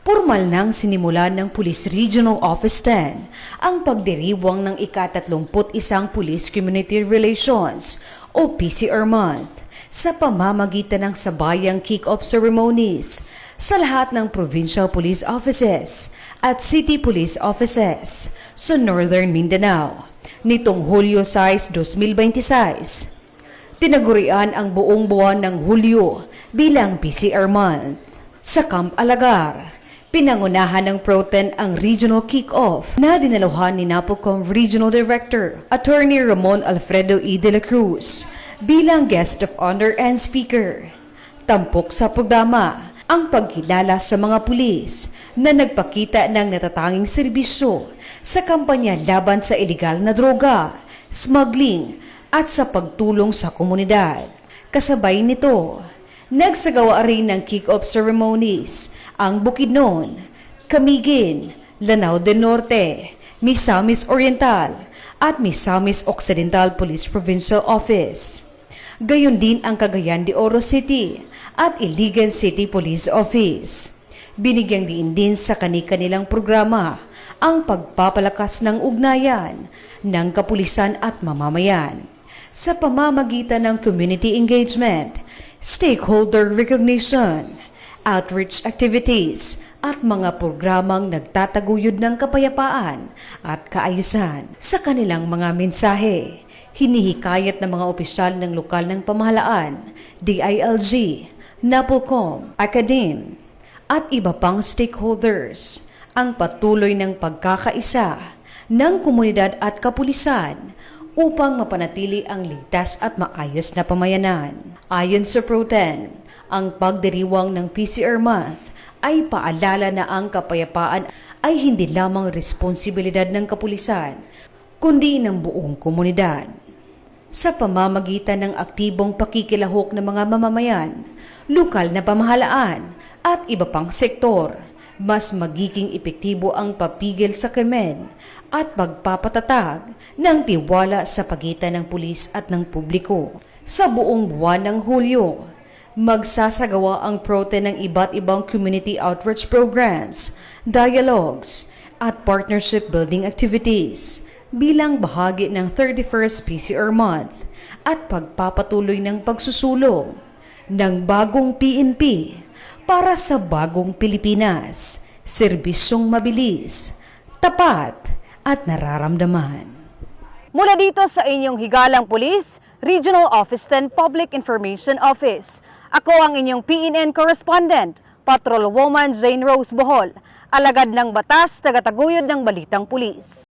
Pormal nang sinimulan ng Police Regional Office 10 ang pagdiriwang ng ika-31 Police Community Relations o PCR Month sa pamamagitan ng sabayang kick-off ceremonies sa lahat ng Provincial Police Offices at City Police Offices sa Northern Mindanao nitong Hulyo 6, 2026. Tinagurian ang buong buwan ng Hulyo bilang PCR Month. Sa Camp Alagar, pinangunahan ng Pro-10 ang regional kick-off na dinaluhan ni NAPOCOM Regional Director Attorney Ramon Alfredo E. de la Cruz bilang guest of honor and speaker. Tampok sa programa ang pagkilala sa mga pulis na nagpakita ng natatanging serbisyo sa kampanya laban sa ilegal na droga, smuggling at sa pagtulong sa komunidad. Kasabay nito, nagsagawa rin ng kick-off ceremonies ang Bukidnon, Camiguin, Lanao del Norte, Misamis Oriental at Misamis Occidental Police Provincial Office. Gayon din ang Cagayan de Oro City at Iligan City Police Office. Binigyang diin din sa kani-kanilang programa ang pagpapalakas ng ugnayan ng kapulisan at mamamayan sa pamamagitan ng community engagement, stakeholder recognition, outreach activities, at mga programang nagtataguyod ng kapayapaan at kaayusan. Sa kanilang mga mensahe, hinihikayat ng mga opisyal ng lokal ng pamahalaan, DILG, NAPOCOM, Academe, at iba pang stakeholders ang patuloy ng pagkakaisa ng komunidad at kapulisan upang mapanatili ang ligtas at maayos na pamayanan. Ayon sa Pro-10, ang pagdiriwang ng PCR Month ay paalala na ang kapayapaan ay hindi lamang responsibilidad ng kapulisan, kundi ng buong komunidad. Sa pamamagitan ng aktibong pakikilahok ng mga mamamayan, lokal na pamahalaan at iba pang sektor, mas magiging epektibo ang papigil sa krimen at pagpapatatag ng tiwala sa pagitan ng pulis at ng publiko. Sa buong buwan ng Hulyo, magsasagawa ang Pro-10 ng iba't ibang community outreach programs, dialogues, at partnership building activities bilang bahagi ng 31st PCR Month at pagpapatuloy ng pagsusulong ng bagong PNP para sa bagong Pilipinas, serbisyong mabilis, tapat at nararamdaman. Mula dito sa inyong higalang pulis, Regional Office 10 Public Information Office. Ako ang inyong PNN correspondent, Patrolwoman Jane Rose Bohol, alagad ng batas, tagataguyod ng balitang pulis.